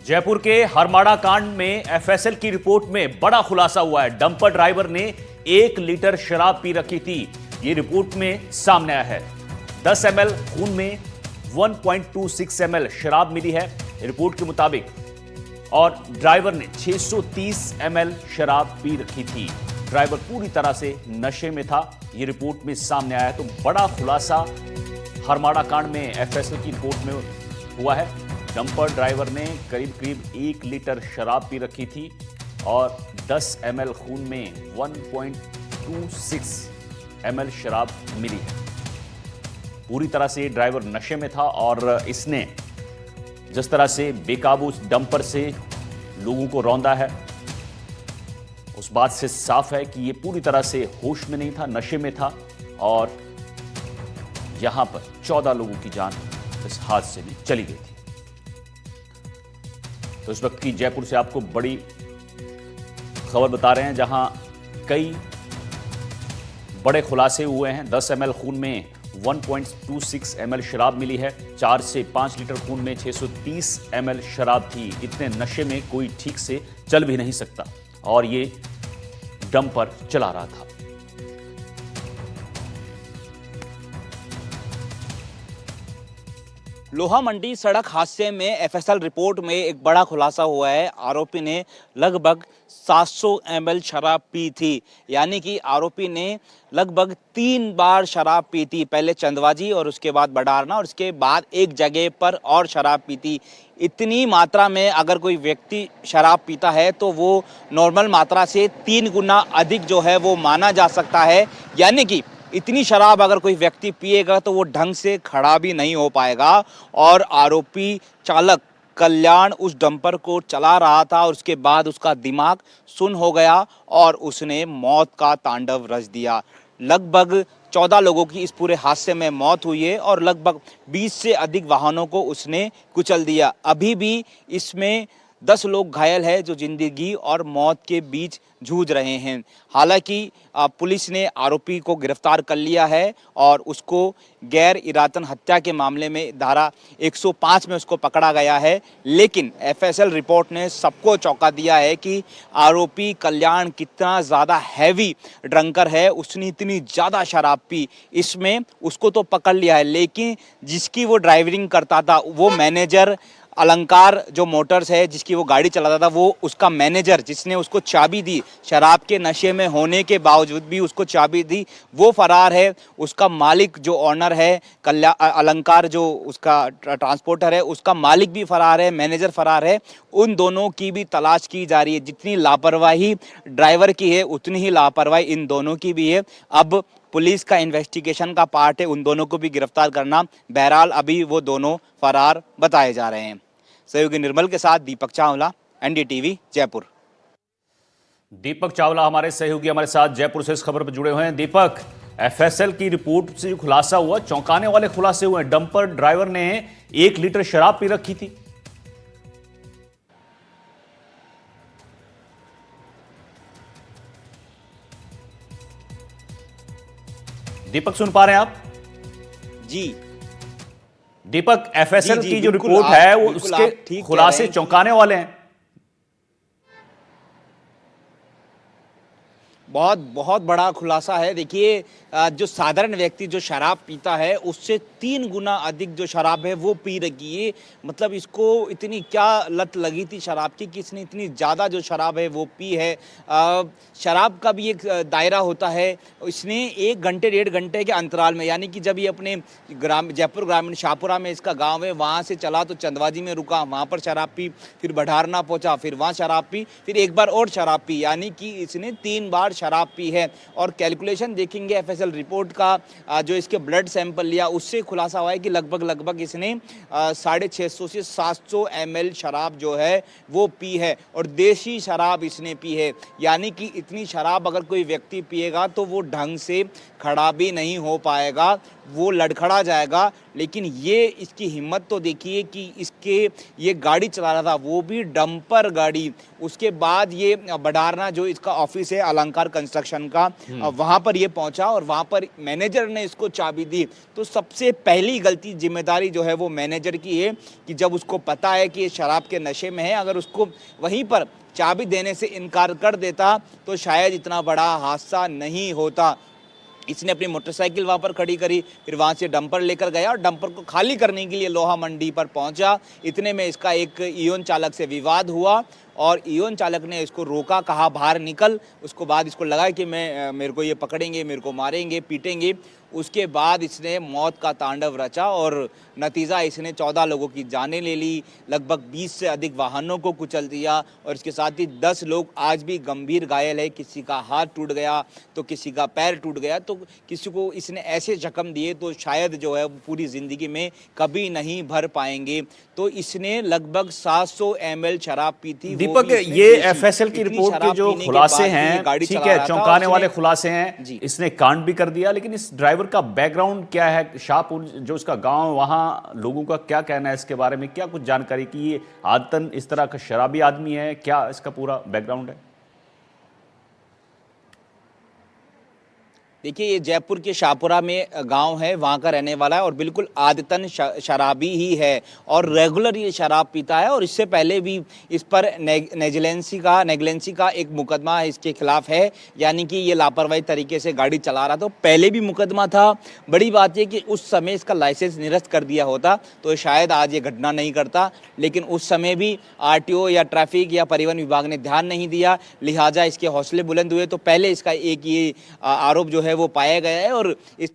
जयपुर के हरमाड़ा कांड में एफएसएल की रिपोर्ट में बड़ा खुलासा हुआ है। डंपर ड्राइवर ने 1 लीटर शराब पी रखी थी, ये रिपोर्ट में सामने आया है। 10 ml खून में 1.26 ml शराब मिली है रिपोर्ट के मुताबिक, और ड्राइवर ने 630 ml शराब पी रखी थी। ड्राइवर पूरी तरह से नशे में था, ये रिपोर्ट में सामने आया है। तो बड़ा खुलासा हरमाड़ा कांड में एफएसएल की रिपोर्ट में हुआ है। डंपर ड्राइवर ने करीब 1 लीटर शराब पी रखी थी और 10 ml खून में 1.26 ml शराब मिली है। पूरी तरह से ड्राइवर नशे में था और इसने जिस तरह से बेकाबू डंपर से लोगों को रौंदा है, उस बात से साफ है कि ये पूरी तरह से होश में नहीं था, नशे में था, और यहां पर 14 लोगों की जान इस हादसे में चली गई थी। तो इस वक्त की जयपुर से आपको बड़ी खबर बता रहे हैं, जहां कई बड़े खुलासे हुए हैं। 10 ml खून में 1.26 ml शराब मिली है। 4 से 5 लीटर खून में 630 ml शराब थी। इतने नशे में कोई ठीक से चल भी नहीं सकता, और ये डंपर चला रहा था। लोहा मंडी सड़क हादसे में एफएसएल रिपोर्ट में एक बड़ा खुलासा हुआ है। आरोपी ने लगभग 700 ml शराब पी थी, यानी कि आरोपी ने लगभग 3 बार शराब पी थी। पहले चंदवाजी और उसके बाद बडारना, और उसके बाद एक जगह पर और शराब पी थी। इतनी मात्रा में अगर कोई व्यक्ति शराब पीता है तो वो नॉर्मल मात्रा से 3 गुना अधिक जो है वो माना जा सकता है। यानी कि इतनी शराब अगर कोई व्यक्ति पिएगा तो वो ढंग से खड़ा भी नहीं हो पाएगा। और आरोपी चालक कल्याण उस डंपर को चला रहा था और उसके बाद उसका दिमाग सुन्न हो गया और उसने मौत का तांडव रच दिया। लगभग 14 लोगों की इस पूरे हादसे में मौत हुई है और लगभग 20 से अधिक वाहनों को उसने कुचल दिया। अभी भी इसमें 10 लोग घायल हैं जो जिंदगी और मौत के बीच जूझ रहे हैं। हालांकि पुलिस ने आरोपी को गिरफ्तार कर लिया है और उसको गैर इरादतन हत्या के मामले में धारा 105 में उसको पकड़ा गया है। लेकिन एफएसएल रिपोर्ट ने सबको चौंका दिया है कि आरोपी कल्याण कितना ज़्यादा हैवी ड्रंकर है। उसने इतनी ज़्यादा शराब पी, इसमें उसको तो पकड़ लिया है, लेकिन जिसकी वो ड्राइविंग करता था, वो मैनेजर अलंकार जो मोटर्स है जिसकी वो गाड़ी चलाता था, वो उसका मैनेजर जिसने उसको चाबी दी, शराब के नशे में होने के बावजूद भी उसको चाबी दी, वो फरार है। उसका मालिक जो ऑनर है अलंकार, जो उसका ट्रांसपोर्टर है, उसका मालिक भी फरार है, मैनेजर फरार है। उन दोनों की भी तलाश की जा रही है। जितनी लापरवाही ड्राइवर की है उतनी ही लापरवाही इन दोनों की भी है। अब पुलिस का इन्वेस्टिगेशन का पार्ट है उन दोनों को भी गिरफ्तार करना। बहरहाल अभी वो दोनों फरार बताए जा रहे हैं। सहयोगी निर्मल के साथ दीपक चावला, एनडीटीवी जयपुर। दीपक चावला हमारे सहयोगी हमारे साथ जयपुर से इस खबर पर जुड़े हुए हैं। दीपक, एफएसएल की रिपोर्ट से जो खुलासा हुआ, चौंकाने वाले खुलासे हुए हैं। डंपर ड्राइवर ने 1 लीटर शराब पी रखी थी। दीपक, सुन पा रहे हैं आप? जी दीपक, एफएसएल जी, की जो बिल्कुल रिपोर्ट है वो बिल्कुल उसके आप ठीक कह रहे खुलासे हैं। चौंकाने वाले हैं। बहुत बहुत बड़ा खुलासा है। देखिए, जो साधारण व्यक्ति जो शराब पीता है उससे 3 गुना अधिक जो शराब है वो पी रखी है। मतलब इसको इतनी क्या लत लगी थी शराब की कि इसने इतनी ज़्यादा जो शराब है वो पी है। शराब का भी एक दायरा होता है। इसने 1 घंटे 1.5 घंटे के अंतराल में, यानी कि जब ये अपने जयपुर ग्रामीण शाहपुरा में इसका गाँव है, वहाँ से चला तो चंदवाजी में रुका, वहाँ पर शराब पी, फिर बढारना पहुँचा, फिर वहाँ शराब पी, फिर एक बार और शराब पी, यानी कि इसने 3 बार शराब पी है। और कैलकुलेशन देखेंगे एफएसएल रिपोर्ट का, जो इसके ब्लड सैंपल लिया उससे खुलासा हुआ है कि लगभग इसने 650 से 700 ml शराब जो है वो पी है, और देसी शराब इसने पी है। यानी कि इतनी शराब अगर कोई व्यक्ति पिएगा तो वो ढंग से खड़ा भी नहीं हो पाएगा, वो लड़खड़ा जाएगा। लेकिन ये इसकी हिम्मत तो देखिए कि ये गाड़ी चला रहा था, वो भी डंपर गाड़ी। उसके बाद ये बडारना जो इसका ऑफिस है अलंकार कंस्ट्रक्शन का, वहां पर ये पहुंचा और वहां पर मैनेजर ने इसको चाबी दी। तो सबसे पहली गलती जिम्मेदारी जो है वो मैनेजर की है कि जब उसको पता है कि ये शराब के नशे में है, अगर उसको वहीं पर चाबी देने से इनकार कर देता तो शायद इतना बड़ा हादसा नहीं होता। इसने अपनी मोटरसाइकिल वहाँ पर खड़ी करी, फिर वहाँ से डंपर लेकर गया और डंपर को खाली करने के लिए लोहा मंडी पर पहुँचा। इतने में इसका एक इओन चालक से विवाद हुआ और इओन चालक ने इसको रोका, कहा बाहर निकल। उसको बाद इसको लगा कि मेरे को ये पकड़ेंगे, मेरे को मारेंगे, पीटेंगे। उसके बाद इसने मौत का तांडव रचा और नतीजा इसने 14 लोगों की जानें ले ली, लगभग 20 से अधिक वाहनों को कुचल दिया और इसके साथ ही 10 लोग आज भी गंभीर घायल है। किसी का हाथ टूट गया तो किसी का पैर टूट गया, तो किसी को इसने ऐसे जख्म दिए तो शायद जो है पूरी ज़िंदगी में कभी नहीं भर पाएंगे। तो इसने लगभग 700 ml शराब पी थी। दीपक, ये एफएसएल की रिपोर्ट के जो खुलासे हैं, ठीक है, चौंकाने वाले खुलासे हैं। इसने कांड भी कर दिया, लेकिन इस ड्राइवर का बैकग्राउंड क्या है? शाहपुर जो उसका गांव है, वहां लोगों का क्या कहना है इसके बारे में? क्या कुछ जानकारी कि ये आदतन इस तरह का शराबी आदमी है? क्या इसका पूरा बैकग्राउंड है? देखिए, ये जयपुर के शाहपुरा में गांव है, वहाँ का रहने वाला है और बिल्कुल आदतन शराबी ही है और रेगुलर ये शराब पीता है। और इससे पहले भी इस पर नेगलेंसी का एक मुकदमा इसके खिलाफ है, यानी कि ये लापरवाही तरीके से गाड़ी चला रहा था। तो पहले भी मुकदमा था। बड़ी बात ये कि उस समय इसका लाइसेंस निरस्त कर दिया होता तो शायद आज ये घटना नहीं करता, लेकिन उस समय भी आरटीओ या ट्रैफिक या परिवहन विभाग ने ध्यान नहीं दिया, लिहाजा इसके हौसले बुलंद हुए। तो पहले इसका एक ये आरोप जो है वो पाया गया है और इस